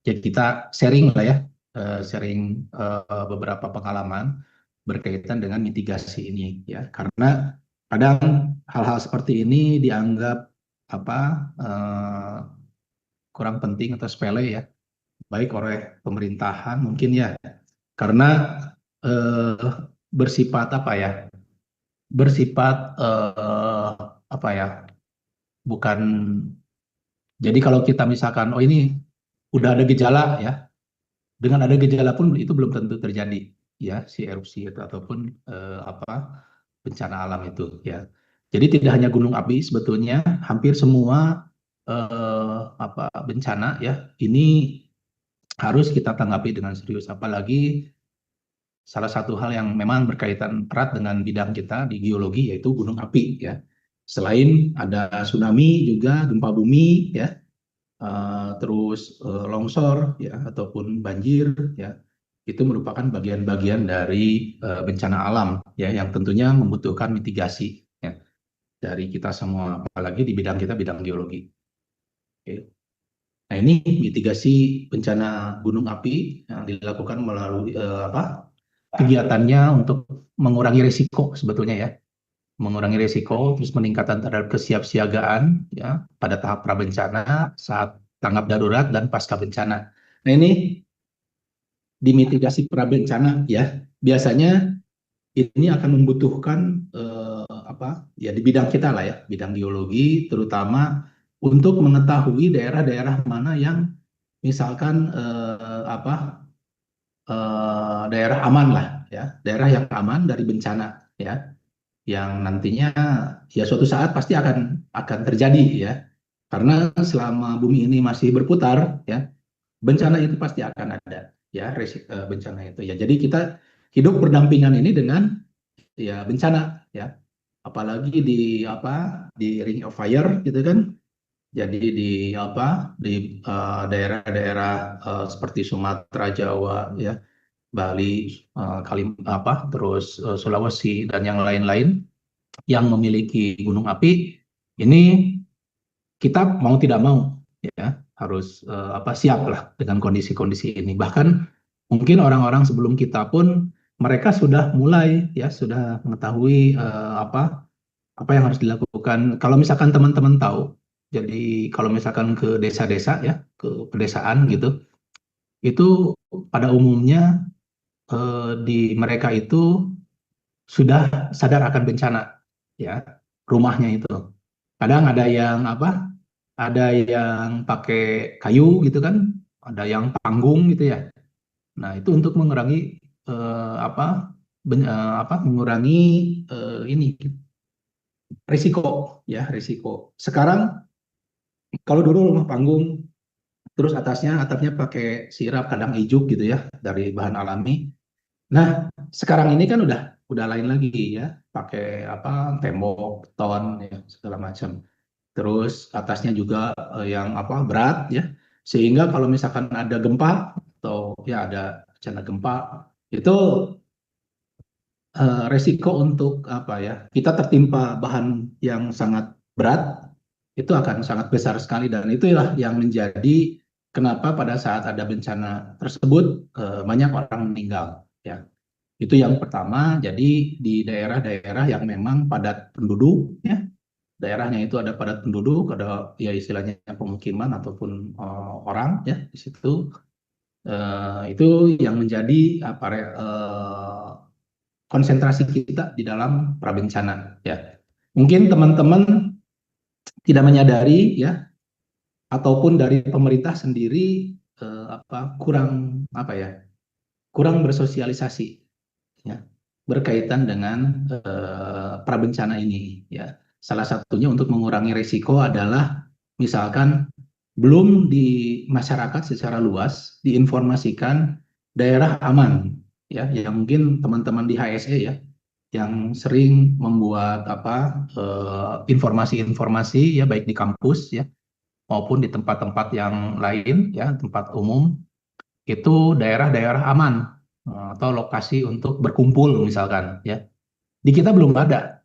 Ya kita sharing lah ya, sharing beberapa pengalaman berkaitan dengan mitigasi ini ya. Karena kadang hal-hal seperti ini dianggap apa kurang penting atau sepele ya, baik oleh pemerintahan mungkin ya, karena eh, bersifat apa ya, bersifat apa ya, bukan. Jadi kalau kita misalkan, oh ini udah ada gejala ya, dengan ada gejala pun itu belum tentu terjadi ya si erupsi itu ataupun apa bencana alam itu ya. Jadi tidak hanya gunung api, sebetulnya hampir semua apa bencana ya ini harus kita tanggapi dengan serius. Apalagi salah satu hal yang memang berkaitan erat dengan bidang kita di geologi yaitu gunung api ya. Selain ada tsunami juga gempa bumi ya, terus longsor ya ataupun banjir ya, itu merupakan bagian-bagian dari bencana alam ya yang tentunya membutuhkan mitigasi ya dari kita semua, apalagi di bidang kita bidang geologi. Oke. Nah ini mitigasi bencana gunung api yang dilakukan melalui apa kegiatannya untuk mengurangi risiko sebetulnya ya, mengurangi risiko, terus peningkatan terhadap kesiapsiagaan ya pada tahap prabencana, saat tanggap darurat dan pasca bencana. Nah ini di mitigasi prabencana ya, biasanya ini akan membutuhkan apa ya di bidang kita lah ya, bidang geologi terutama untuk mengetahui daerah-daerah mana yang misalkan apa daerah aman lah ya, daerah yang aman dari bencana ya, yang nantinya ya suatu saat pasti akan terjadi ya. Karena selama bumi ini masih berputar ya, bencana itu pasti akan ada ya, bencana itu ya. Jadi kita hidup berdampingan ini dengan ya bencana ya. Apalagi di apa di Ring of Fire gitu kan. Jadi di apa di daerah-daerah seperti Sumatera, Jawa ya, Bali, apa terus Sulawesi dan yang lain-lain yang memiliki gunung api ini, kita mau tidak mau ya harus apa siap lah dengan kondisi-kondisi ini. Bahkan mungkin orang-orang sebelum kita pun mereka sudah mulai ya sudah mengetahui apa yang harus dilakukan. Kalau misalkan teman-teman tahu, jadi kalau misalkan ke desa-desa ya, ke pedesaan gitu, itu pada umumnya di mereka itu sudah sadar akan bencana ya rumahnya itu. Kadang ada yang apa? Ada yang pakai kayu gitu kan, ada yang panggung gitu ya. Nah, itu untuk mengurangi apa apa mengurangi ini risiko ya, risiko. Sekarang kalau dulu rumah panggung terus atapnya pakai sirap kadang ijuk gitu ya dari bahan alami. Nah, sekarang ini kan udah lain lagi ya, pakai apa tembok, beton ya segala macam. Terus atasnya juga yang apa berat ya, sehingga kalau misalkan ada gempa atau ya ada bencana gempa itu resiko untuk apa ya kita tertimpa bahan yang sangat berat itu akan sangat besar sekali, dan itulah yang menjadi kenapa pada saat ada bencana tersebut banyak orang meninggal ya. Itu yang pertama. Jadi di daerah-daerah yang memang padat penduduk ya, daerahnya itu ada padat penduduk, ada ya istilahnya pemukiman ataupun orang ya di situ. Itu yang menjadi apa konsentrasi kita di dalam prabencana ya. Mungkin teman-teman tidak menyadari ya, ataupun dari pemerintah sendiri apa kurang apa ya, kurang bersosialisasi ya berkaitan dengan prabencana ini ya. Salah satunya untuk mengurangi risiko adalah misalkan belum di masyarakat secara luas diinformasikan daerah aman ya, yang mungkin teman-teman di HSE ya yang sering membuat apa informasi-informasi ya baik di kampus ya maupun di tempat-tempat yang lain ya, tempat umum, itu daerah-daerah aman atau lokasi untuk berkumpul misalkan ya. Di kita belum ada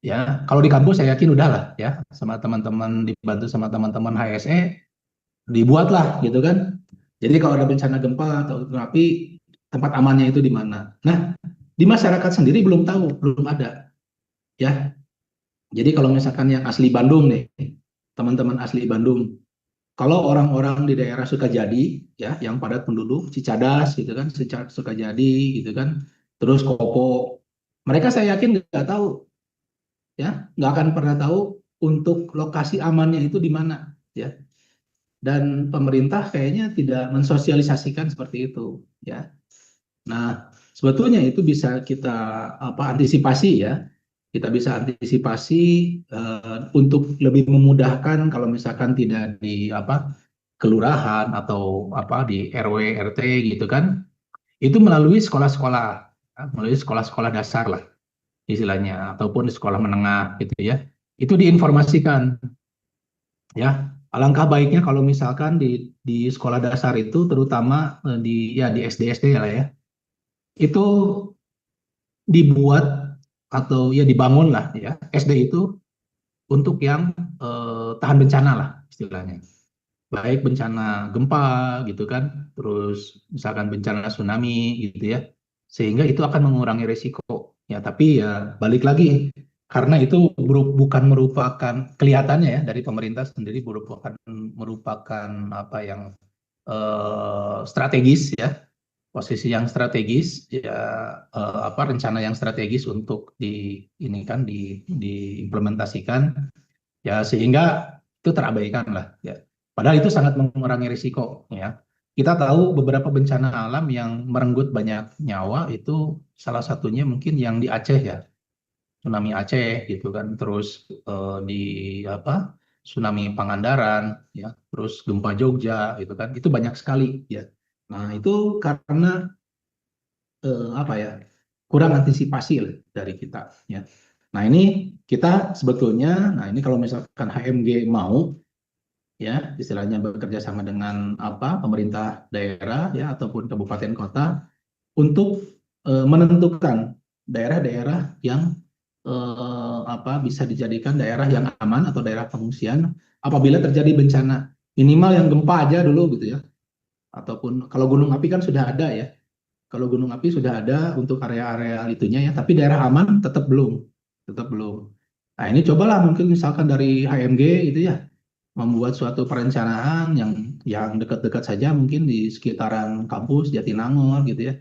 ya. Kalau di kampus saya yakin udah lah ya, sama teman-teman dibantu sama teman-teman HSE dibuatlah gitu kan Jadi kalau ada bencana gempa atau gunung api, tempat amannya itu di mana. Nah, di masyarakat sendiri belum tahu, belum ada ya. Jadi kalau misalkan yang asli Bandung nih, teman-teman asli Bandung, kalau orang-orang di daerah Sukajadi ya, yang padat penduduk, Cicadas gitu kan, Sukajadi gitu kan, terus Kopo, mereka saya yakin nggak tahu ya, nggak akan pernah tahu untuk lokasi amannya itu di mana ya. Dan pemerintah kayaknya tidak mensosialisasikan seperti itu ya. Nah, sebetulnya itu bisa kita antisipasi ya. Kita bisa antisipasi untuk lebih memudahkan kalau misalkan tidak di kelurahan atau di RW RT gitu kan. Itu melalui sekolah-sekolah, ya, melalui sekolah-sekolah dasar lah istilahnya ataupun di sekolah menengah gitu ya. Itu diinformasikan ya. Alangkah baiknya kalau misalkan di sekolah dasar itu terutama di SD SD lah ya. Itu dibuat atau ya dibangun lah ya SD itu untuk yang tahan bencana lah istilahnya. Baik bencana gempa gitu kan, terus misalkan bencana tsunami gitu ya. Sehingga itu akan mengurangi risiko. Ya, tapi ya balik lagi karena itu bukan merupakan kelihatannya ya dari pemerintah sendiri merupakan apa yang strategis ya, posisi yang strategis ya, rencana yang strategis untuk ini kan diimplementasikan ya, sehingga itu terabaikan lah ya. Padahal itu sangat mengurangi risiko ya. Kita tahu beberapa bencana alam yang merenggut banyak nyawa itu salah satunya mungkin yang di Aceh ya, tsunami Aceh gitu kan, terus di tsunami Pangandaran ya, terus gempa Jogja gitu kan, itu banyak sekali ya. Nah itu karena apa ya, kurang antisipasi lah dari kita ya. Nah ini kita sebetulnya, nah ini kalau misalkan HMG mau ya istilahnya bekerja sama dengan pemerintah daerah ya ataupun kabupaten kota untuk menentukan daerah-daerah yang bisa dijadikan daerah yang aman atau daerah pengungsian apabila terjadi bencana, minimal yang gempa aja dulu gitu ya, ataupun kalau gunung api kan sudah ada ya, kalau gunung api sudah ada untuk area-area itunya ya, tapi daerah aman tetap belum. Nah ini cobalah mungkin misalkan dari HMG itu ya, membuat suatu perencanaan yang dekat-dekat saja mungkin di sekitaran kampus Jatinangor gitu ya.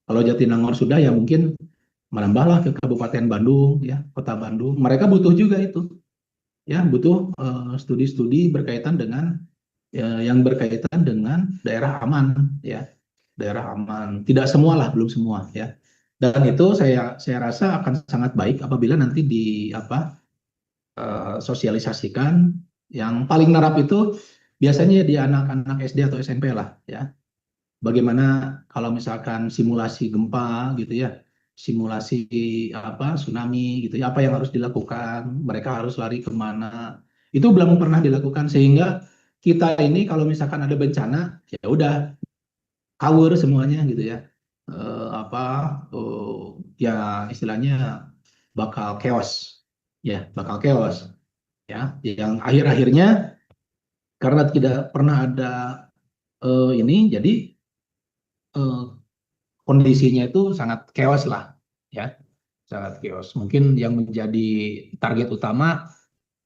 Kalau Jatinangor sudah ya mungkin menambahlah ke Kabupaten Bandung ya, Kota Bandung. Mereka butuh juga itu ya, butuh studi-studi berkaitan dengan yang berkaitan dengan daerah aman ya, daerah aman. Tidak semua lah, belum semua ya. Dan itu saya rasa akan sangat baik apabila nanti sosialisasikan. Yang paling narap itu biasanya di anak-anak SD atau SMP lah ya. Bagaimana kalau misalkan simulasi gempa gitu ya, simulasi tsunami gitu ya, apa yang harus dilakukan, mereka harus lari kemana, itu belum pernah dilakukan, sehingga kita ini kalau misalkan ada bencana ya udah cover semuanya gitu ya. Ya istilahnya bakal chaos ya, bakal chaos ya, yang akhir-akhirnya karena tidak pernah ada ini, jadi eh, kondisinya itu sangat chaos lah ya, sangat chaos. Mungkin yang menjadi target utama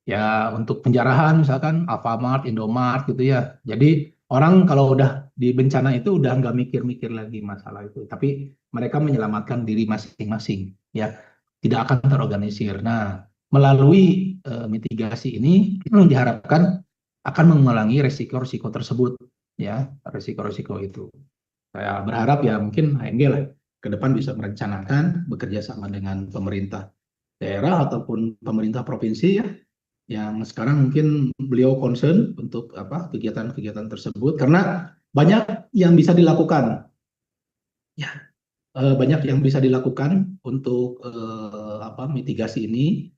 ya untuk penjarahan misalkan Alfamart, Indomart gitu ya. Jadi orang kalau udah di bencana itu udah nggak mikir-mikir lagi masalah itu, tapi mereka menyelamatkan diri masing-masing ya, tidak akan terorganisir. Nah, melalui mitigasi ini diharapkan akan mengurangi resiko-resiko tersebut ya, resiko-resiko itu. Saya berharap ya mungkin HMG lah ke depan bisa merencanakan bekerja sama dengan pemerintah daerah ataupun pemerintah provinsi ya, yang sekarang mungkin beliau concern untuk kegiatan-kegiatan tersebut karena banyak yang bisa dilakukan ya, banyak yang bisa dilakukan untuk mitigasi ini.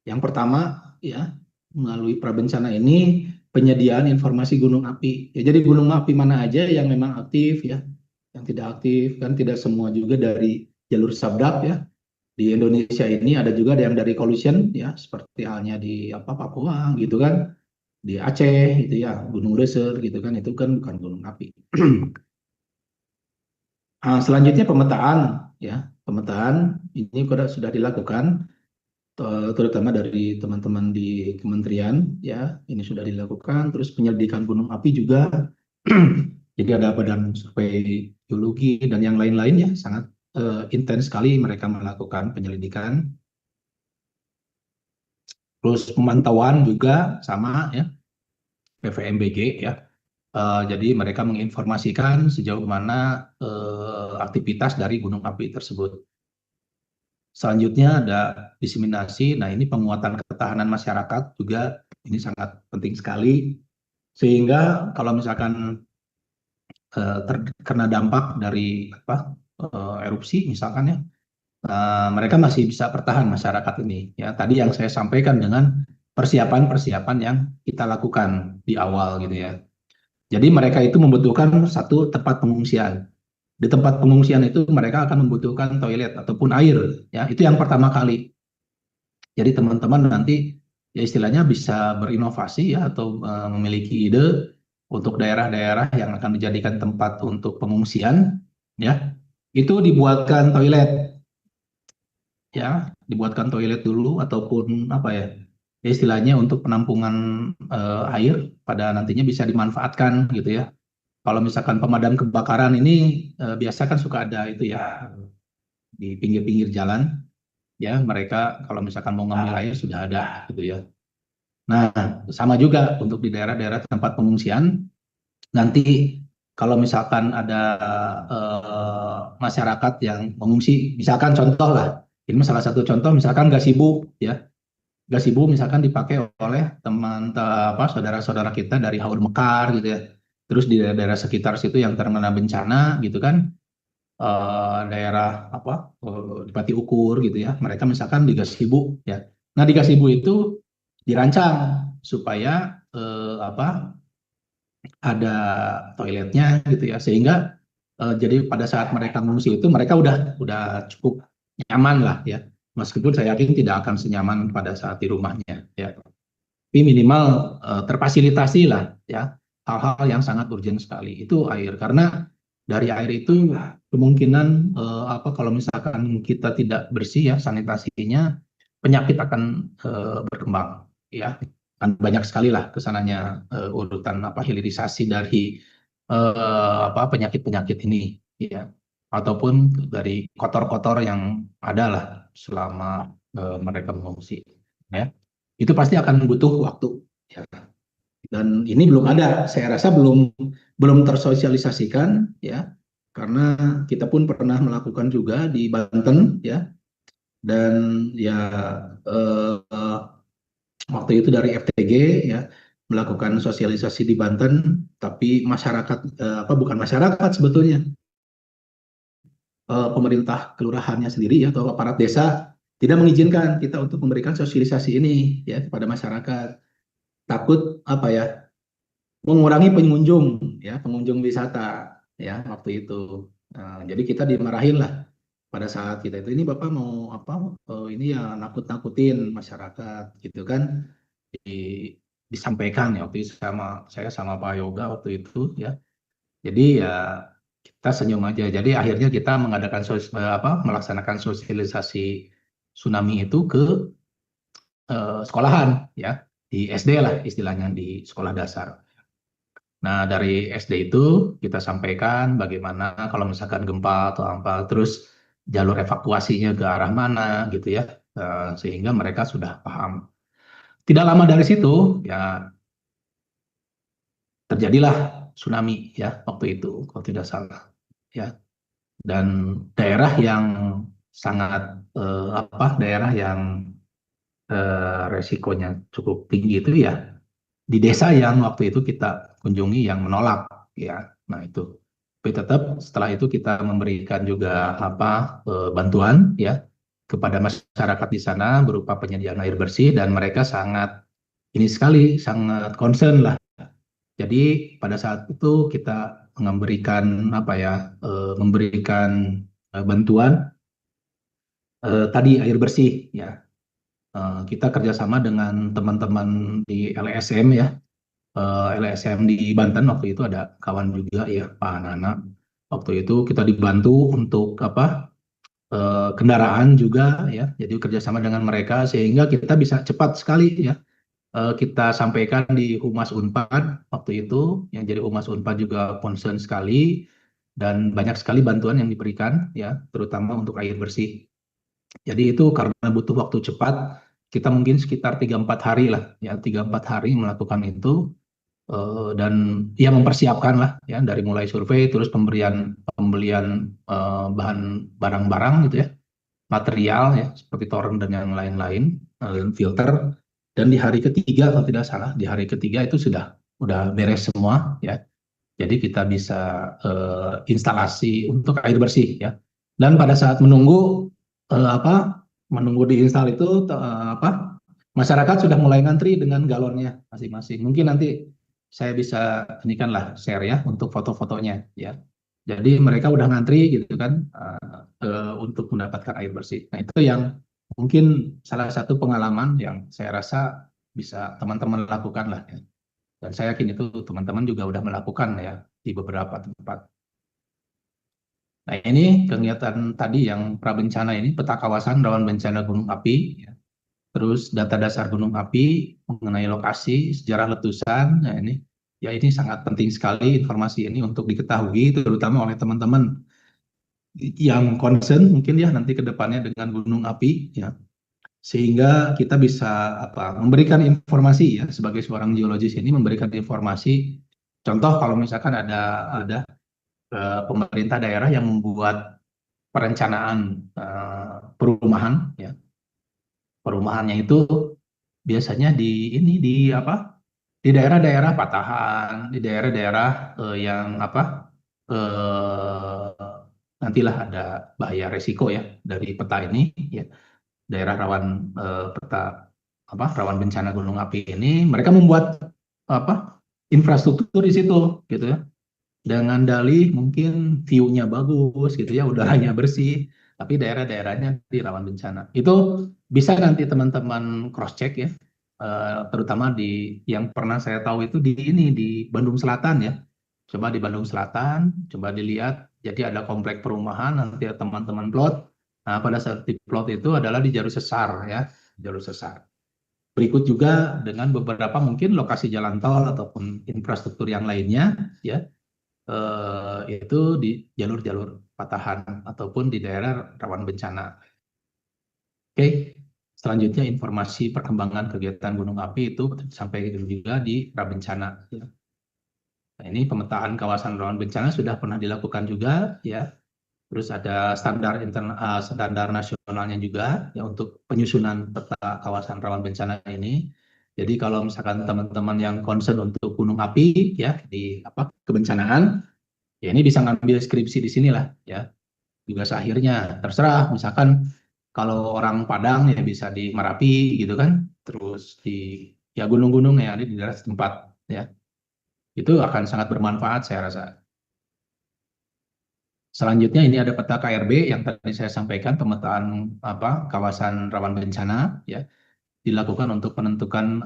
Yang pertama ya, melalui prabencana ini penyediaan informasi gunung api ya, jadi gunung api mana aja yang memang aktif ya, yang tidak aktif kan tidak semua juga dari jalur sabdak ya. Di Indonesia ini ada juga yang dari collision ya, seperti halnya di Papua gitu kan. di Aceh itu ya, Gunung Leser gitu kan, itu kan bukan gunung api. Selanjutnya pemetaan ya, pemetaan ini sudah dilakukan, terutama dari teman-teman di kementerian ya, ini sudah dilakukan. Terus penyelidikan gunung api juga, jadi ada badan survei geologi dan yang lain-lain ya, sangat intens sekali mereka melakukan penyelidikan. Terus pemantauan juga sama ya, PVMBG ya. Jadi mereka menginformasikan sejauh mana aktivitas dari gunung api tersebut. Selanjutnya ada diseminasi. Nah, ini penguatan ketahanan masyarakat juga ini sangat penting sekali. Sehingga kalau misalkan terkena dampak dari erupsi misalkan ya, mereka masih bisa bertahan masyarakat ini. Ya, tadi yang saya sampaikan dengan persiapan-persiapan yang kita lakukan di awal gitu ya. Jadi mereka itu membutuhkan satu tempat pengungsian. Di tempat pengungsian itu mereka akan membutuhkan toilet ataupun air. Ya, itu yang pertama kali. Jadi teman-teman nanti ya istilahnya bisa berinovasi ya atau memiliki ide untuk daerah-daerah yang akan dijadikan tempat untuk pengungsian ya. Itu dibuatkan toilet ya, dibuatkan toilet dulu ataupun apa ya? Ya istilahnya untuk penampungan air pada nantinya bisa dimanfaatkan gitu ya. Kalau misalkan pemadam kebakaran ini biasa kan suka ada itu ya di pinggir-pinggir jalan ya, mereka kalau misalkan mau ngambil air sudah ada gitu ya. Nah, sama juga untuk di daerah-daerah tempat pengungsian, nanti kalau misalkan ada masyarakat yang mengungsi, misalkan contoh lah, ini salah satu contoh, misalkan Gasibu, ya, Gasibu misalkan dipakai oleh teman apa saudara-saudara kita dari Haur Mekar gitu ya, terus di daerah sekitar situ yang terkena bencana gitu kan, daerah apa di Pati Ukur gitu ya, mereka misalkan di Gasibu ya. Nah di Gasibu itu dirancang supaya apa ada toiletnya gitu ya, sehingga jadi pada saat mereka mengungsi itu mereka udah cukup nyaman lah ya, meskipun saya yakin tidak akan senyaman pada saat di rumahnya ya, tapi minimal terfasilitasi lah ya, hal-hal yang sangat urgent sekali itu air, karena dari air itu kemungkinan apa kalau misalkan kita tidak bersih ya sanitasinya, penyakit akan berkembang ya, kan banyak sekali lah kesananya urutan apa hilirisasi dari apa penyakit-penyakit ini ya, ataupun dari kotor-kotor yang ada lah selama mereka mengungsi ya, itu pasti akan butuh waktu ya. Dan ini belum ada, saya rasa belum tersosialisasikan ya, karena kita pun pernah melakukan juga di Banten ya, dan ya eh, waktu itu dari FTG ya melakukan sosialisasi di Banten, tapi masyarakat apa bukan masyarakat sebetulnya, pemerintah kelurahannya sendiri ya atau aparat desa tidak mengizinkan kita untuk memberikan sosialisasi ini ya kepada masyarakat, takut apa ya mengurangi pengunjung ya, pengunjung wisata ya waktu itu. Nah, jadi kita dimarahin lah pada saat kita itu, ini Bapak mau apa ini ya nakut-nakutin masyarakat gitu kan, disampaikan ya waktu itu sama saya sama Pak Yoga waktu itu ya. Jadi ya kita senyum aja. Jadi akhirnya kita mengadakan apa melaksanakan sosialisasi tsunami itu ke sekolahan ya, di SD lah istilahnya, di sekolah dasar. Nah, dari SD itu kita sampaikan bagaimana kalau misalkan gempa atau apa, terus jalur evakuasinya ke arah mana gitu ya, sehingga mereka sudah paham. Tidak lama dari situ ya terjadilah tsunami ya waktu itu kalau tidak salah ya. Dan daerah yang sangat daerah yang resikonya cukup tinggi itu ya di desa yang waktu itu kita kunjungi yang menolak ya. Nah itu, tapi tetap setelah itu kita memberikan juga apa bantuan ya kepada masyarakat di sana berupa penyediaan air bersih, dan mereka sangat ini sekali sangat concern lah. Jadi pada saat itu kita memberikan apa ya memberikan bantuan tadi air bersih ya. Kita kerjasama dengan teman-teman di LSM ya, LSM di Banten waktu itu ada kawan juga ya Pak Nana. Waktu itu kita dibantu untuk apa kendaraan juga ya. Jadi kerjasama dengan mereka sehingga kita bisa cepat sekali ya kita sampaikan di Humas Unpad waktu itu. Yang jadi Humas Unpad juga concern sekali dan banyak sekali bantuan yang diberikan ya, terutama untuk air bersih. Jadi itu karena butuh waktu cepat, kita mungkin sekitar 3-4 hari lah ya, 3-4 hari melakukan itu dan ya mempersiapkan lah ya dari mulai survei terus pembelian bahan barang-barang gitu ya, material ya seperti toren dan yang lain-lain, filter. Dan di hari ketiga kalau tidak salah, di hari ketiga itu udah beres semua ya. Jadi kita bisa instalasi untuk air bersih ya. Dan pada saat menunggu menunggu diinstal itu apa masyarakat sudah mulai ngantri dengan galonnya masing-masing. Mungkin nanti saya bisa ini kan lah share ya untuk foto-fotonya ya. Jadi mereka udah ngantri gitu kan untuk mendapatkan air bersih. Nah itu yang mungkin salah satu pengalaman yang saya rasa bisa teman-teman lakukan lah ya. Dan saya yakin itu teman-teman juga udah melakukan ya di beberapa tempat. Nah ini kegiatan tadi yang prabencana ini peta kawasan rawan bencana gunung api, ya. Terus data dasar gunung api mengenai lokasi, sejarah letusan. Nah ini sangat penting sekali informasi ini untuk diketahui terutama oleh teman-teman yang concern mungkin ya nanti ke depannya dengan gunung api ya. Sehingga kita bisa memberikan informasi ya sebagai seorang geologis ini memberikan informasi. Contoh kalau misalkan ada pemerintah daerah yang membuat perencanaan perumahan ya. Perumahannya itu biasanya di daerah-daerah patahan, di daerah-daerah yang nantilah ada bahaya resiko ya dari peta ini ya. Daerah rawan peta rawan bencana gunung api ini mereka membuat apa infrastruktur di situ gitu ya, dengan dalih mungkin view-nya bagus gitu ya, udaranya bersih, tapi daerah-daerahnya di rawan bencana. Itu bisa nanti teman-teman cross check ya, terutama di yang pernah saya tahu itu di Bandung Selatan ya. Coba di Bandung Selatan, coba dilihat. Jadi ada komplek perumahan, nanti teman-teman plot. Nah, pada saat di plot itu adalah di jalur sesar ya, jalur sesar. Berikut juga dengan beberapa mungkin lokasi jalan tol ataupun infrastruktur yang lainnya ya, itu di jalur-jalur patahan ataupun di daerah rawan bencana. Oke, selanjutnya informasi perkembangan kegiatan gunung api itu sampai juga di prabencana. Ya. Nah, ini pemetaan kawasan rawan bencana sudah pernah dilakukan juga, ya. Terus ada standar nasionalnya juga, ya untuk penyusunan peta kawasan rawan bencana ini. Jadi kalau misalkan teman-teman yang concern untuk gunung api, ya di kebencanaan, ya ini bisa ngambil skripsi di sinilah, ya. Tugas akhirnya terserah, misalkan kalau orang Padang ya bisa di Merapi gitu kan, terus di ya gunung-gunung yang ada di daerah setempat, ya. Itu akan sangat bermanfaat saya rasa. Selanjutnya ini ada peta KRB yang tadi saya sampaikan, pemetaan kawasan rawan bencana ya, dilakukan untuk penentukan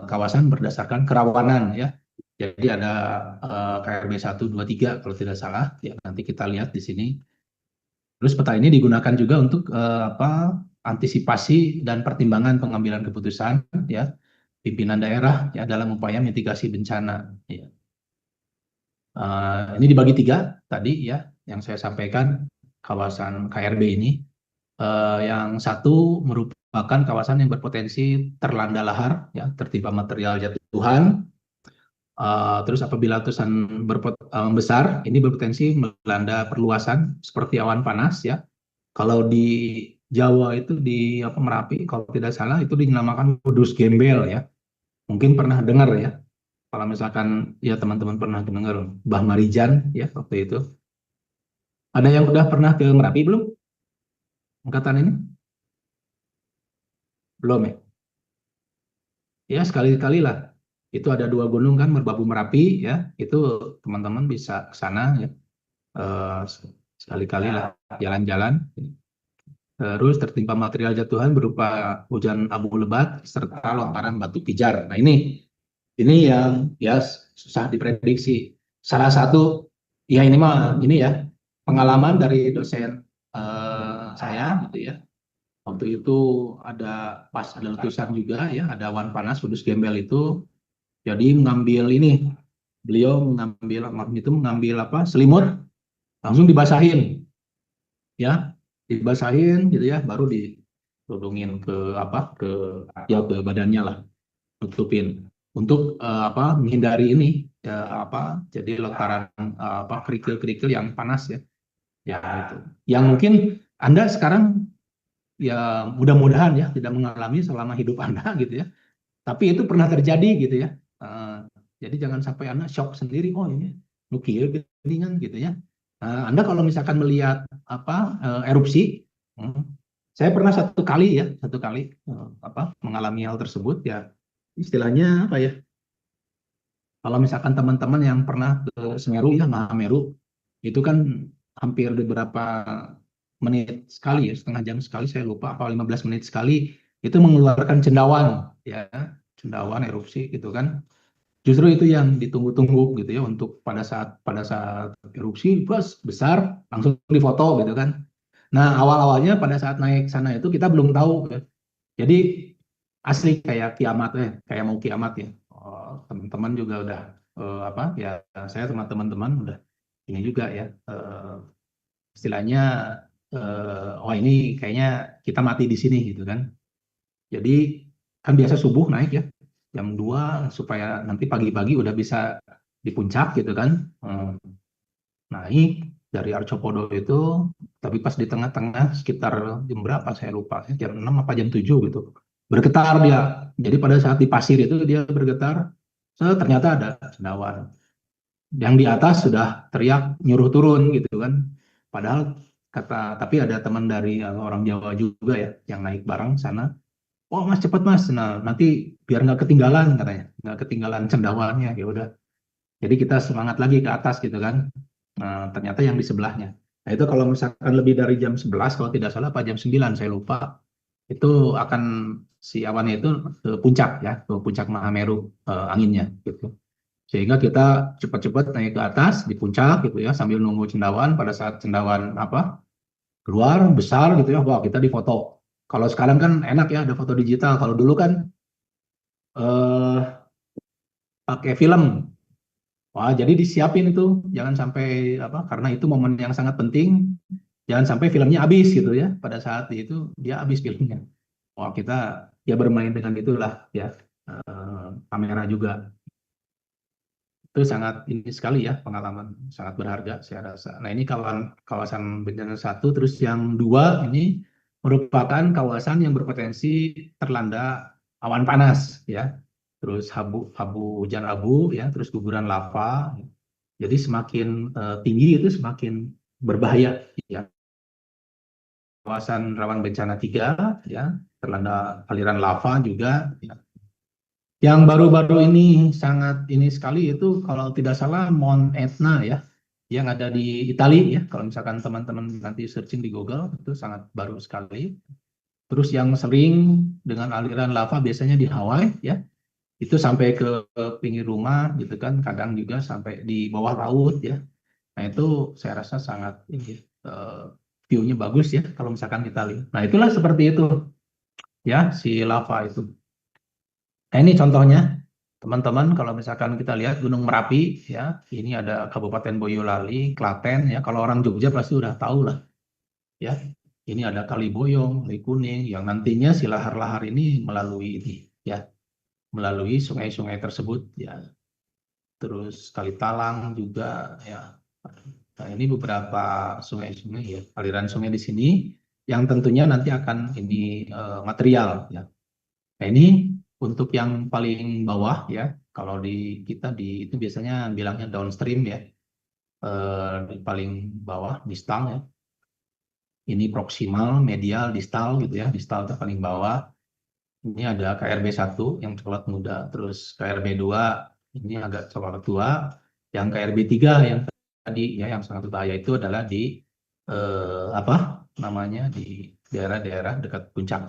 kawasan berdasarkan kerawanan ya. Jadi ada KRB 1 2 3 kalau tidak salah ya, nanti kita lihat di sini. Terus peta ini digunakan juga untuk antisipasi dan pertimbangan pengambilan keputusan ya pimpinan daerah ya dalam upaya mitigasi bencana ya. Ini dibagi 3 tadi ya yang saya sampaikan kawasan KRB ini. Yang satu merupakan kawasan yang berpotensi terlanda lahar ya, tertimpa material jatuhan. Terus apabila letusan besar, ini berpotensi melanda perluasan seperti awan panas ya. Kalau di Jawa itu di Merapi, kalau tidak salah itu dinamakan wedus gembel ya. Mungkin pernah dengar ya. Kalau misalkan ya teman-teman pernah dengar Mbah Marijan ya waktu itu. Ada yang udah pernah ke Merapi belum? Angkatan ini? Belum ya? Ya sekali-kali lah. Itu ada 2 gunung kan, Merbabu Merapi ya. Itu teman-teman bisa ke sana ya. Eh, Sekali-kali lah jalan-jalan. Terus tertimpa material jatuhan berupa hujan abu lebat serta lontaran batu pijar. Nah ini Ini yang ya susah diprediksi. Salah satu ya ini mah ini ya pengalaman dari dosen saya gitu ya. Waktu itu ada pas ada letusan juga ya, ada awan panas kudus gembel itu. Jadi mengambil ini, beliau mengambil itu mengambil apa selimut langsung dibasahin ya, dibasahin gitu ya, baru ditudungin ke apa ke ya ke badannya lah, tutupin untuk apa menghindari ini ya, apa jadi lontaran apa kerikil-kerikil yang panas ya, ya itu yang mungkin Anda sekarang ya mudah-mudahan ya tidak mengalami selama hidup Anda gitu ya, tapi itu pernah terjadi gitu ya. Jadi jangan sampai Anda shock sendiri, oh ini nuklir gini kan gitu ya. Anda kalau misalkan melihat apa erupsi, hmm, saya pernah satu kali apa mengalami hal tersebut ya, istilahnya apa ya? Kalau misalkan teman-teman yang pernah ke Semeru ya, Mahameru, itu kan hampir beberapa menit sekali ya, setengah jam sekali, saya lupa, apa 15 menit sekali, itu mengeluarkan cendawan, ya, cendawan erupsi gitu kan. Justru itu yang ditunggu-tunggu gitu ya, untuk pada saat erupsi, bos besar, langsung difoto gitu kan. Nah, awal-awalnya pada saat naik sana itu kita belum tahu ya. Jadi asli kayak kiamat kayak mau kiamat ya. Oh, teman-teman juga udah apa ya, saya sama teman-teman udah ini juga ya, istilahnya oh ini kayaknya kita mati di sini gitu kan. Jadi kan biasa subuh naik ya jam 2 supaya nanti pagi-pagi udah bisa di puncak gitu kan. Naik dari Arcopodo itu, tapi pas di tengah-tengah sekitar jam berapa saya lupa, ya, jam 6 apa jam 7 gitu. Bergetar dia. Jadi pada saat di pasir itu dia bergetar, ternyata ada cendawan. Yang di atas sudah teriak nyuruh turun gitu kan. Padahal tapi ada teman dari orang Jawa juga ya yang naik bareng sana. Oh mas cepet mas, nah nanti biar nggak ketinggalan katanya, nggak ketinggalan cendawannya ya udah. Jadi kita semangat lagi ke atas gitu kan. Nah, ternyata yang di sebelahnya. Nah, itu kalau misalkan lebih dari jam 11 kalau tidak salah, apa jam 9 saya lupa, itu akan si awannya itu ke puncak ya, ke puncak Mahameru anginnya gitu. Sehingga kita cepat-cepat naik ke atas di puncak gitu ya, sambil nunggu cendawan. Pada saat cendawan apa keluar besar gitu ya, wah kita difoto. Kalau sekarang kan enak ya ada foto digital. Kalau dulu kan eh, pakai film. Wah, jadi disiapin itu, jangan sampai apa, karena itu momen yang sangat penting, jangan sampai filmnya habis gitu ya. Pada saat itu dia habis filmnya. Wah, kita ya bermain dengan itulah ya, kamera juga. Itu sangat ini sekali ya, pengalaman sangat berharga saya rasa. Nah, ini kawasan bencana satu, terus yang dua ini merupakan kawasan yang berpotensi terlanda awan panas ya. Terus abu hujan abu ya, terus guguran lava. Jadi semakin tinggi itu semakin berbahaya ya. Kawasan rawan bencana tiga ya, terlanda aliran lava juga ya. Yang baru-baru ini sangat ini sekali itu kalau tidak salah Mount Etna ya, yang ada di Italia ya. Kalau misalkan teman-teman nanti searching di Google itu sangat baru sekali. Terus yang sering dengan aliran lava biasanya di Hawaii ya, itu sampai ke pinggir rumah gitu kan, kadang juga sampai di bawah laut ya. Nah itu saya rasa sangat ini view-nya bagus ya kalau misalkan kita lihat. Nah itulah seperti itu ya si lava itu. Nah ini contohnya teman-teman, kalau misalkan kita lihat Gunung Merapi ya, ini ada Kabupaten Boyolali, Klaten ya. Kalau orang Jogja pasti udah tahu lah ya. Ini ada Kali Boyong, Kali Kuning yang nantinya si lahar-lahar ini melalui ini ya, melalui sungai-sungai tersebut ya. Terus Kali Talang juga ya. Nah, ini beberapa sungai-sungai ya, aliran sungai di sini yang tentunya nanti akan ini material ya. Nah, ini untuk yang paling bawah ya. Kalau di kita di itu biasanya bilangnya downstream ya. Di paling bawah distal ya. Ini proksimal, medial, distal gitu ya. Distal itu paling bawah. Ini ada KRB 1 yang coklat muda, terus KRB 2 ini agak coklat tua, yang KRB 3 yang tadi ya yang sangat berbahaya itu adalah di apa namanya di daerah-daerah dekat puncak.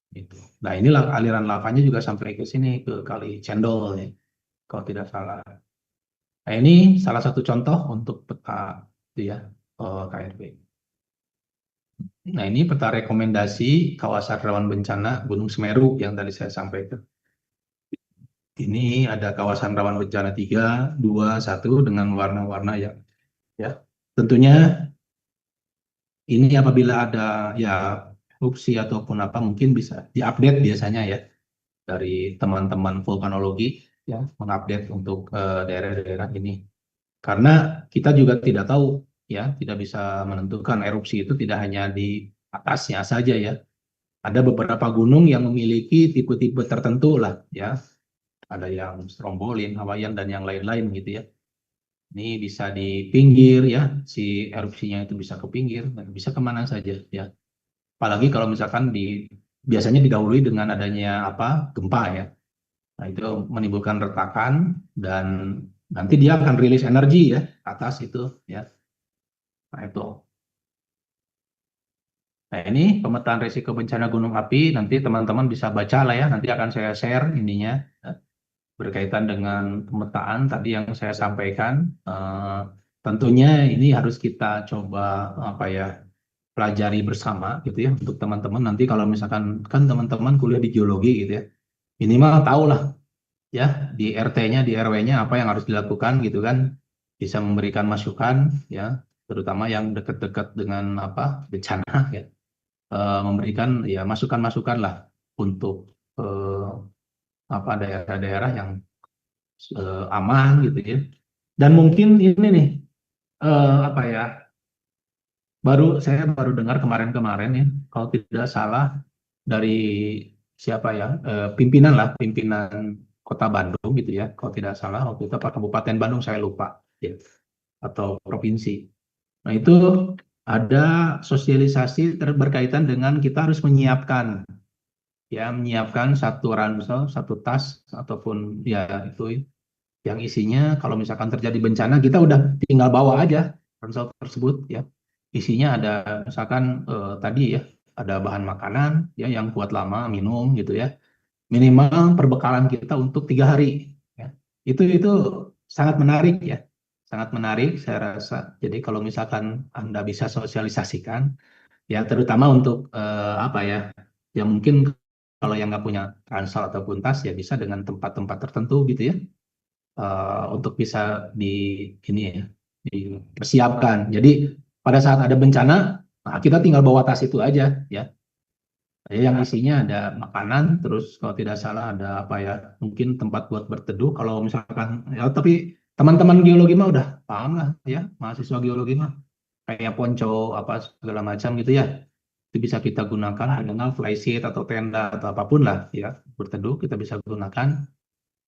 Gitu. Nah inilah aliran lavanya juga sampai ke sini ke Kali Cendol ya, kalau tidak salah. Nah ini salah satu contoh untuk peta itu ya, KRB. Nah ini peta rekomendasi kawasan rawan bencana Gunung Semeru yang tadi saya sampaikan. Ini ada kawasan rawan bencana 3, 2, 1 dengan warna-warna yang ya. Tentunya ini apabila ada ya erupsi ataupun apa mungkin bisa diupdate biasanya ya dari teman-teman vulkanologi ya mengupdate untuk daerah-daerah ini. Karena kita juga tidak tahu ya, tidak bisa menentukan erupsi itu tidak hanya di atasnya saja ya. Ada beberapa gunung yang memiliki tipe-tipe tertentu lah ya. Ada yang Stromboli, Hawaiian dan yang lain-lain gitu ya. Ini bisa di pinggir ya, si erupsinya itu bisa ke pinggir, dan bisa kemana saja ya. Apalagi kalau misalkan biasanya didahului dengan adanya apa gempa ya. Nah itu menimbulkan retakan dan nanti dia akan rilis energi ya atas itu ya. Nah itu. Nah ini pemetaan risiko bencana gunung api nanti teman-teman bisa baca lah ya. Nanti akan saya share ininya ya, berkaitan dengan pemetaan tadi yang saya sampaikan. Eh, Tentunya ini harus kita coba apa ya pelajari bersama gitu ya untuk teman-teman nanti kalau misalkan kan teman-teman kuliah di geologi gitu ya minimal tahu lah ya di RT-nya di RW-nya apa yang harus dilakukan gitu kan bisa memberikan masukan ya terutama yang dekat-dekat dengan apa bencana ya. Memberikan ya masukan-masukan lah untuk eh, apa daerah-daerah yang aman gitu ya. Dan mungkin ini nih apa ya saya baru dengar kemarin-kemarin ya kalau tidak salah dari siapa ya pimpinan lah pimpinan Kota Bandung gitu ya kalau tidak salah waktu itu apa Kabupaten Bandung saya lupa ya atau provinsi. Nah itu ada sosialisasi berkaitan dengan kita harus menyiapkan ya menyiapkan satu ransel, satu tas ataupun ya itu yang isinya kalau misalkan terjadi bencana kita udah tinggal bawa aja ransel tersebut ya. Isinya ada misalkan tadi ya ada bahan makanan ya yang kuat lama minum gitu ya. Minimal perbekalan kita untuk 3 hari ya. Itu sangat menarik ya. Sangat menarik saya rasa. Jadi kalau misalkan Anda bisa sosialisasikan ya terutama untuk apa ya ya mungkin kalau yang nggak punya ransel ataupun tas ya bisa dengan tempat-tempat tertentu gitu ya untuk bisa di ini ya dipersiapkan jadi pada saat ada bencana nah, kita tinggal bawa tas itu aja ya. Yang isinya ada makanan terus kalau tidak salah ada apa ya mungkin tempat buat berteduh kalau misalkan ya tapi teman-teman geologi mah udah paham lah ya mahasiswa geologi mah kayak ponco apa segala macam gitu ya itu bisa kita gunakan dengan flysheet atau tenda atau apapun lah ya berteduh kita bisa gunakan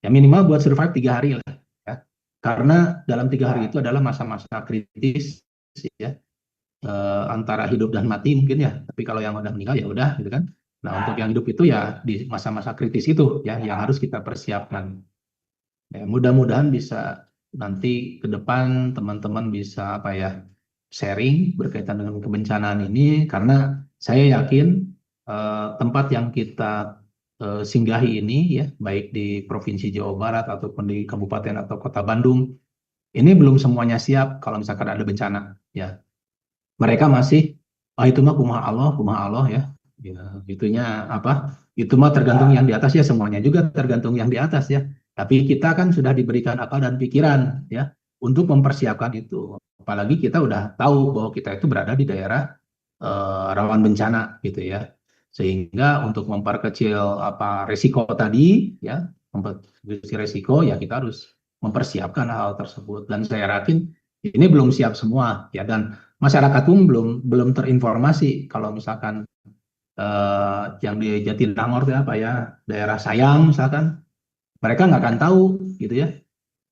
ya minimal buat survive 3 hari lah ya karena dalam 3 hari itu adalah masa-masa kritis ya antara hidup dan mati mungkin ya tapi kalau yang udah meninggal ya udah gitu kan nah untuk yang hidup itu ya di masa-masa kritis itu ya yang harus kita persiapkan ya, mudah-mudahan bisa nanti ke depan teman-teman bisa apa ya sharing berkaitan dengan kebencanaan ini karena saya yakin tempat yang kita singgahi ini ya baik di Provinsi Jawa Barat ataupun di Kabupaten atau Kota Bandung ini belum semuanya siap kalau misalkan ada bencana ya mereka masih itu mah kumaha Allah ya. Ya, itunya apa? Itu mah tergantung yang di atas ya semuanya juga tergantung yang di atas ya. Tapi kita kan sudah diberikan akal dan pikiran ya untuk mempersiapkan itu. Apalagi kita udah tahu bahwa kita itu berada di daerah rawan bencana gitu ya. Sehingga untuk memperkecil apa resiko tadi ya, memperkecil resiko ya kita harus mempersiapkan hal tersebut dan saya yakin ini belum siap semua ya dan masyarakat pun belum terinformasi kalau misalkan yang di Jatinangor itu apa ya daerah Sayang misalkan mereka nggak akan tahu gitu ya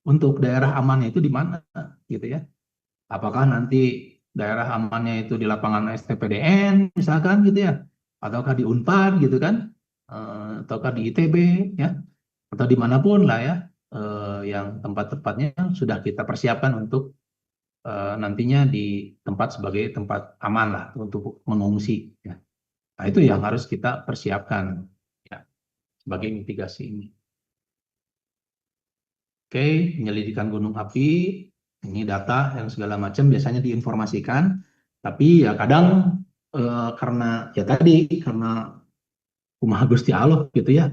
untuk daerah amannya itu di mana gitu ya apakah nanti daerah amannya itu di lapangan STPDN misalkan gitu ya ataukah di Unpad gitu kan ataukah di ITB ya atau dimanapun lah ya yang tempat-tempatnya sudah kita persiapkan untuk nantinya di tempat sebagai tempat aman lah untuk mengungsi. Ya. Nah, itu yang harus kita persiapkan ya sebagai mitigasi ini. Oke, penyelidikan gunung api, ini data yang segala macam biasanya diinformasikan, tapi ya kadang karena ya tadi karena kumaha Gusti Allah gitu ya,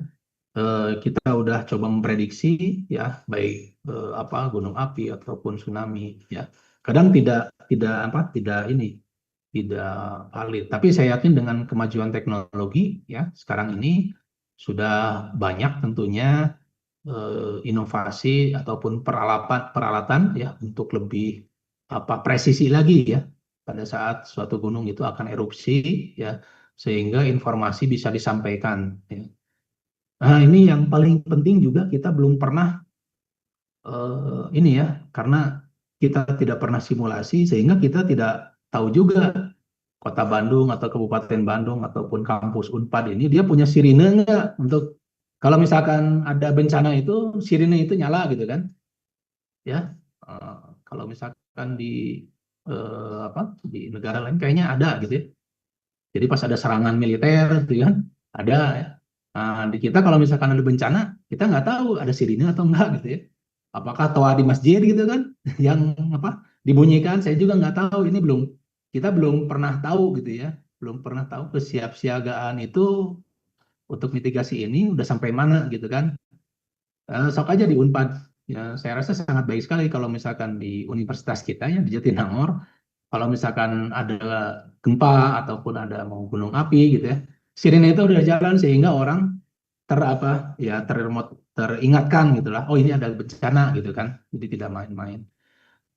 kita udah coba memprediksi ya baik apa gunung api ataupun tsunami ya. Kadang tidak apa tidak ini tidak valid. Tapi saya yakin dengan kemajuan teknologi ya sekarang ini sudah banyak tentunya inovasi ataupun peralatan peralatan ya untuk lebih apa presisi lagi ya pada saat suatu gunung itu akan erupsi ya sehingga informasi bisa disampaikan ya. Nah, ini yang paling penting juga kita belum pernah ini ya karena kita tidak pernah simulasi sehingga kita tidak tahu juga Kota Bandung atau Kabupaten Bandung ataupun kampus Unpad ini dia punya sirine nggak untuk kalau misalkan ada bencana itu sirine itu nyala gitu kan ya. Eh, kalau misalkan di apa di negara lain kayaknya ada gitu ya. Jadi pas ada serangan militer gitu kan ada ya. Nah, di kita kalau misalkan ada bencana kita nggak tahu ada sirine atau enggak gitu ya. Apakah toa di masjid gitu kan yang apa dibunyikan saya juga nggak tahu ini belum kita belum pernah tahu gitu ya belum pernah tahu kesiapsiagaan itu untuk mitigasi ini udah sampai mana gitu kan. Sok aja di Unpad ya saya rasa sangat baik sekali kalau misalkan di universitas kita ya di Jatinangor kalau misalkan ada gempa ataupun ada mau gunung api gitu ya sirine itu udah jalan sehingga orang ter apa ya teringatkan gitulah oh ini ada bencana gitu kan jadi tidak main-main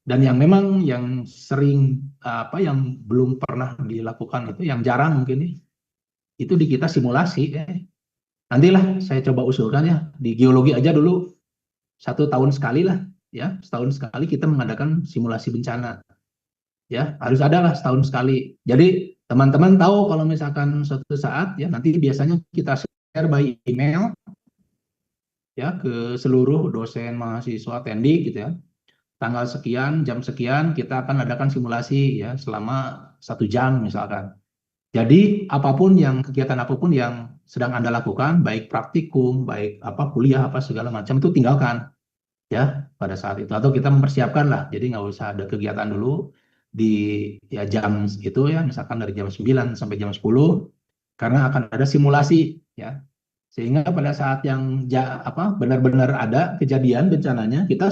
dan yang memang yang sering apa yang belum pernah dilakukan itu yang jarang mungkin nih itu di kita simulasi nantilah saya coba usulkan ya di geologi aja dulu 1 tahun sekali lah ya setahun sekali kita mengadakan simulasi bencana ya harus ada lah setahun sekali jadi teman-teman tahu kalau misalkan suatu saat ya nanti biasanya kita share by email ya ke seluruh dosen mahasiswa tendik gitu ya tanggal sekian jam sekian kita akan adakan simulasi ya selama 1 jam misalkan jadi apapun yang kegiatan apapun yang sedang Anda lakukan baik praktikum baik apa kuliah apa segala macam itu tinggalkan ya pada saat itu atau kita mempersiapkan lah jadi nggak usah ada kegiatan dulu di ya jam itu ya misalkan dari jam 9 sampai jam 10 karena akan ada simulasi ya sehingga pada saat yang apa benar-benar ada kejadian bencananya kita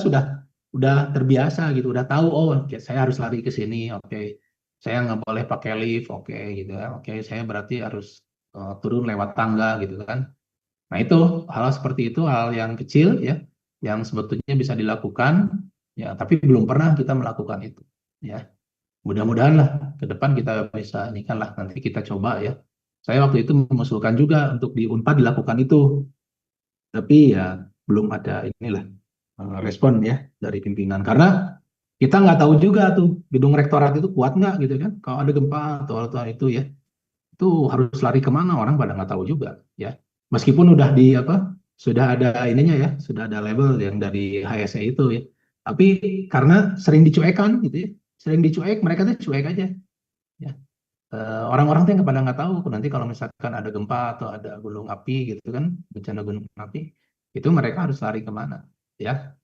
udah terbiasa gitu udah tahu oh oke, saya harus lari ke sini oke saya nggak boleh pakai lift oke gitu ya oke saya berarti harus turun lewat tangga gitu kan. Nah, itu hal seperti itu hal yang kecil ya yang sebetulnya bisa dilakukan ya tapi belum pernah kita melakukan itu ya. Mudah-mudahan lah ke depan kita bisa ini kan lah nanti kita coba ya. Saya waktu itu mengusulkan juga untuk di Unpad dilakukan itu tapi ya belum ada inilah respon ya dari pimpinan karena kita nggak tahu juga tuh gedung rektorat itu kuat nggak gitu kan kalau ada gempa atau itu ya itu harus lari kemana orang pada nggak tahu juga ya meskipun udah di apa sudah ada ininya ya sudah ada label yang dari HSE itu ya tapi karena sering dicuekan gitu ya sering dicuek mereka tuh cuek aja ya. Orang-orang tuh yang pada nggak tahu nanti kalau misalkan ada gempa atau ada gunung api gitu kan bencana gunung api itu mereka harus lari kemana ya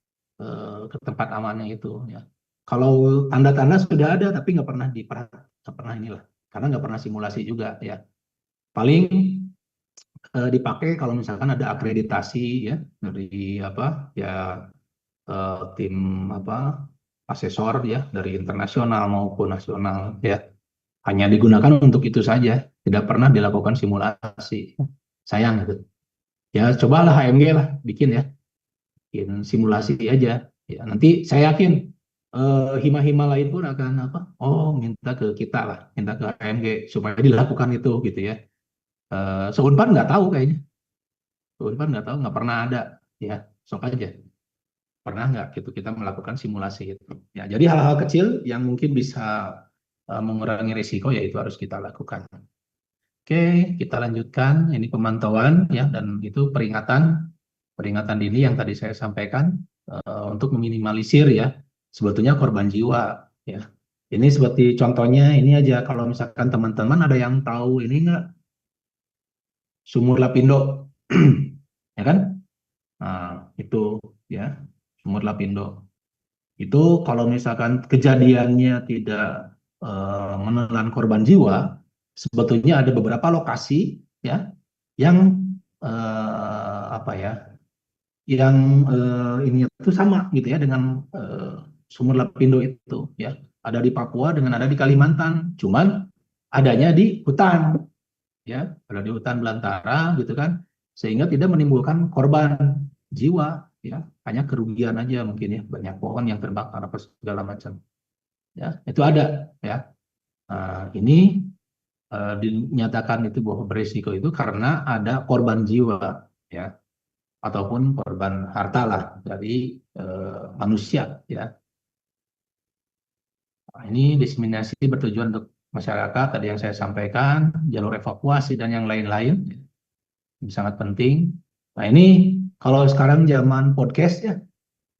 ke tempat amannya itu ya kalau tanda-tanda sudah ada tapi nggak pernah inilah karena nggak pernah simulasi juga ya paling dipakai kalau misalkan ada akreditasi ya dari apa ya tim apa asesor ya dari internasional maupun nasional ya hanya digunakan untuk itu saja tidak pernah dilakukan simulasi sayang gitu ya cobalah HMG lah bikin ya bikin simulasi aja ya nanti saya yakin hima-hima lain pun akan apa oh minta ke kita lah minta ke HMG supaya dilakukan itu gitu ya. Seunpad nggak tahu kayaknya. Seunpad nggak tahu, nggak pernah ada. Ya, sok aja. Pernah nggak gitu kita melakukan simulasi itu. Ya, jadi hal-hal kecil yang mungkin bisa mengurangi risiko ya itu harus kita lakukan. Oke, kita lanjutkan. Ini pemantauan ya dan itu peringatan dini yang tadi saya sampaikan untuk meminimalisir ya sebetulnya korban jiwa ya. Ini seperti contohnya ini aja kalau misalkan teman-teman ada yang tahu ini nggak Sumur Lapindo, ya kan? Nah, itu ya Sumur Lapindo. Itu kalau misalkan kejadiannya tidak menelan korban jiwa, sebetulnya ada beberapa lokasi ya yang apa ya, yang ini itu sama gitu ya dengan Sumur Lapindo itu ya. Ada di Papua dengan ada di Kalimantan, cuman adanya di hutan ya, ada di hutan belantara gitu kan, sehingga tidak menimbulkan korban jiwa ya, hanya kerugian aja mungkin ya, banyak pohon yang terbakar apa segala macam ya, itu ada ya. Ini dinyatakan itu bahwa beresiko itu karena ada korban jiwa ya, ataupun korban harta lah dari manusia ya. Nah, ini diseminasi bertujuan untuk masyarakat tadi yang saya sampaikan, jalur evakuasi dan yang lain-lain, ini sangat penting. Nah ini kalau sekarang zaman podcast ya,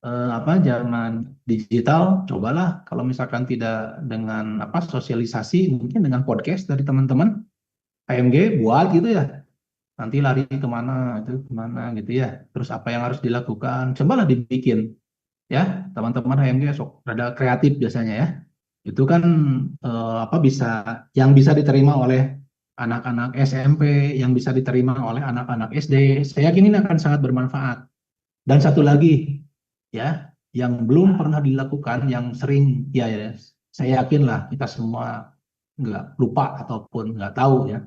apa zaman digital, cobalah kalau misalkan tidak dengan apa sosialisasi, mungkin dengan podcast dari teman-teman AMG buat gitu ya. Nanti lari kemana itu kemana gitu ya. Terus apa yang harus dilakukan, cobalah dibikin ya, teman-teman HMG sok rada kreatif biasanya ya. Itu kan apa bisa yang bisa diterima oleh anak-anak SMP, yang bisa diterima oleh anak-anak SD. Saya yakin ini akan sangat bermanfaat. Dan satu lagi ya, yang belum pernah dilakukan, yang sering ya, saya yakin lah kita semua nggak lupa ataupun nggak tahu ya.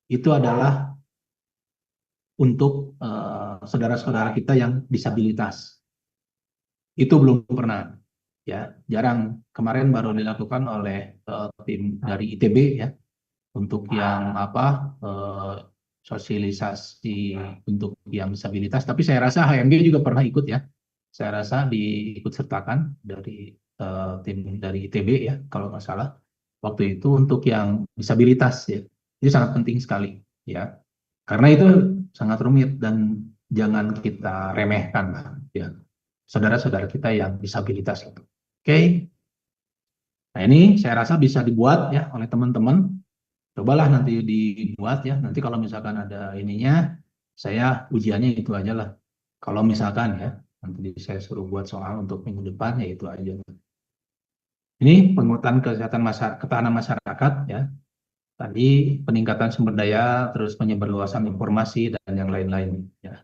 Itu adalah untuk saudara-saudara kita yang disabilitas. Itu belum pernah ya, jarang. Kemarin baru dilakukan oleh tim dari ITB ya, untuk yang apa sosialisasi untuk yang disabilitas. Tapi saya rasa HMG juga pernah ikut ya. Saya rasa diikut sertakan dari tim dari ITB ya, kalau nggak salah. Waktu itu untuk yang disabilitas ya. Itu sangat penting sekali ya. Karena itu sangat rumit dan jangan kita remehkan lah ya. Saudara-saudara kita yang disabilitas itu. Oke. Nah, ini saya rasa bisa dibuat ya oleh teman-teman. Cobalah nanti dibuat ya. Nanti kalau misalkan ada ininya, saya ujiannya itu aja lah. Kalau misalkan ya, nanti saya suruh buat soal untuk minggu depan, ya itu aja. Ini penguatan kesehatan masyarakat, ketahanan masyarakat ya. Tadi peningkatan sumber daya, terus penyebarluasan informasi dan yang lain-lain ya.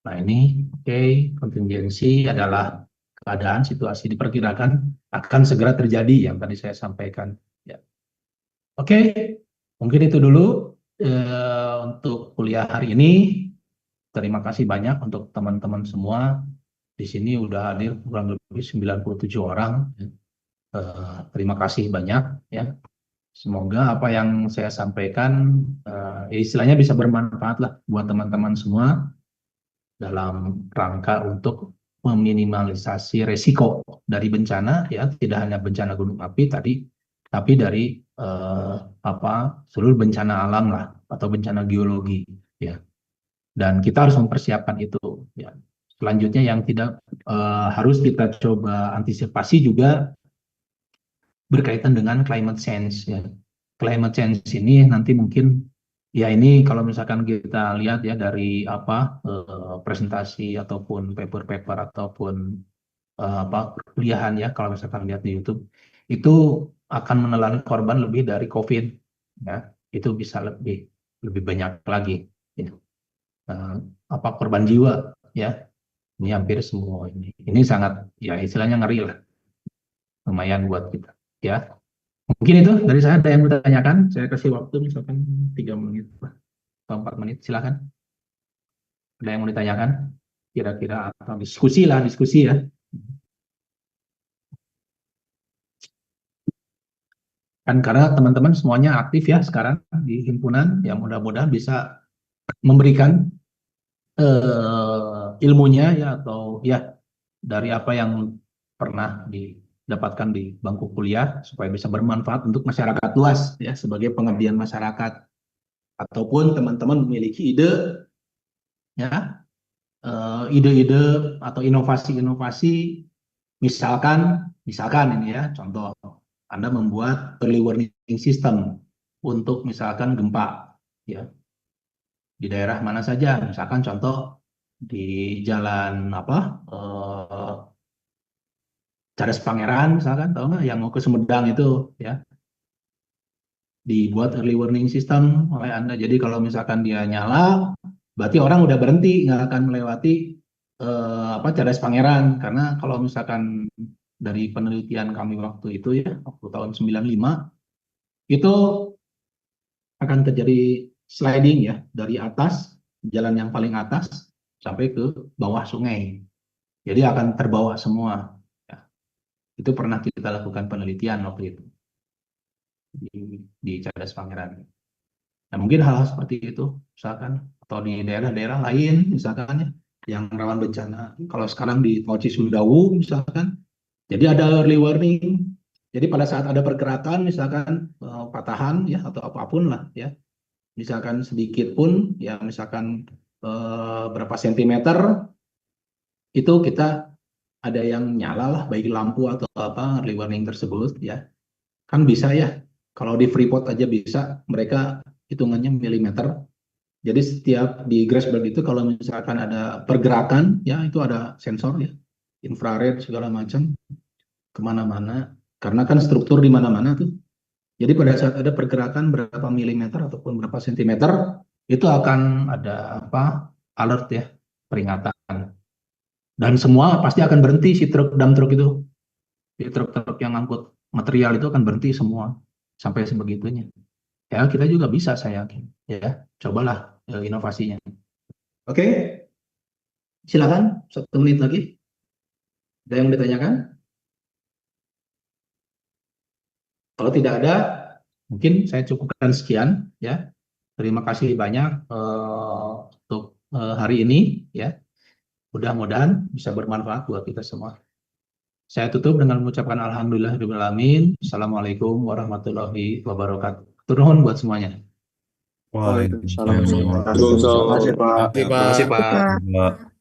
Nah ini, oke, kontingensi adalah keadaan situasi diperkirakan akan segera terjadi yang tadi saya sampaikan. Ya. Oke, mungkin itu dulu untuk kuliah hari ini. Terima kasih banyak untuk teman-teman semua. Di sini udah hadir kurang lebih 97 orang. Terima kasih banyak ya. Semoga apa yang saya sampaikan istilahnya bisa bermanfaat lah buat teman-teman semua dalam rangka untuk meminimalisasi resiko dari bencana ya, tidak hanya bencana gunung api tadi, tapi dari apa seluruh bencana alam lah atau bencana geologi ya. Dan kita harus mempersiapkan itu ya. Selanjutnya yang tidak harus kita coba antisipasi juga berkaitan dengan climate change ya. Climate change ini nanti mungkin ya, ini kalau misalkan kita lihat ya dari apa presentasi ataupun paper-paper ataupun apa kuliahan ya, kalau misalkan lihat di YouTube itu akan menelan korban lebih dari COVID ya, itu bisa lebih lebih banyak lagi ya. Eh, apa korban jiwa ya, ini hampir semua ini sangat ya istilahnya ngeri lah, lumayan buat kita ya. Mungkin itu dari saya. Ada yang mau ditanyakan, saya kasih waktu misalkan 3 menit atau 4 menit, silakan. Ada yang mau ditanyakan kira-kira, atau diskusi lah, diskusi ya. Kan karena teman-teman semuanya aktif ya sekarang di himpunan, yang mudah-mudahan bisa memberikan ilmunya ya, atau ya dari apa yang pernah didapatkan di bangku kuliah supaya bisa bermanfaat untuk masyarakat luas ya, sebagai pengabdian masyarakat. Ataupun teman-teman memiliki ide ya, ide-ide atau inovasi-inovasi, misalkan misalkan ini ya contoh, Anda membuat early warning system untuk misalkan gempa ya, di daerah mana saja. Misalkan contoh di jalan apa, Cadas Pangeran misalkan, tahu nggak yang mau ke Sumedang itu ya, dibuat early warning system oleh Anda. Jadi kalau misalkan dia nyala, berarti orang udah berhenti, nggak akan melewati apa Cadas Pangeran. Karena kalau misalkan dari penelitian kami waktu itu ya, waktu tahun 95, itu akan terjadi sliding ya, dari atas, jalan yang paling atas, sampai ke bawah sungai. Jadi akan terbawa semua. Ya. Itu pernah kita lakukan penelitian waktu itu di Cadas Pangeran. Nah, mungkin hal-hal seperti itu, misalkan, atau di daerah-daerah lain, misalkan ya, yang rawan bencana. Kalau sekarang di Tol Cisumdawu, misalkan, jadi ada early warning. Jadi pada saat ada pergerakan, misalkan patahan ya atau apapun lah ya, misalkan sedikit pun, ya misalkan berapa sentimeter, itu kita ada yang nyala lah, baik lampu atau apa early warning tersebut ya. Kan bisa ya, kalau di Freeport aja bisa, mereka hitungannya milimeter. Jadi setiap di Grassberg itu kalau misalkan ada pergerakan, ya itu ada sensor ya, infrared segala macam kemana-mana. Karena kan struktur di mana-mana tuh. Jadi pada saat ada pergerakan berapa milimeter ataupun berapa sentimeter, itu akan ada apa alert ya, peringatan. Dan semua pasti akan berhenti si truk dump truk itu, si truk-truk yang angkut material itu akan berhenti semua sampai sebegitunya. Ya kita juga bisa saya yakin. Ya cobalah inovasinya. Oke, silakan 1 menit lagi. Ada yang ditanyakan? Kalau tidak ada, mungkin saya cukupkan sekian ya. Terima kasih banyak untuk hari ini ya. Mudah-mudahan bisa bermanfaat buat kita semua. Saya tutup dengan mengucapkan alhamdulillahirobbilalamin. Assalamualaikum warahmatullahi wabarakatuh. Turun buat semuanya. Waalaikumsalam Waalaikumsalam warahmatullahi warahmatullahi wabarakatuh. wabarakatuh. Terima kasih, Pak. Ya, Terima kasih Pak. Pak.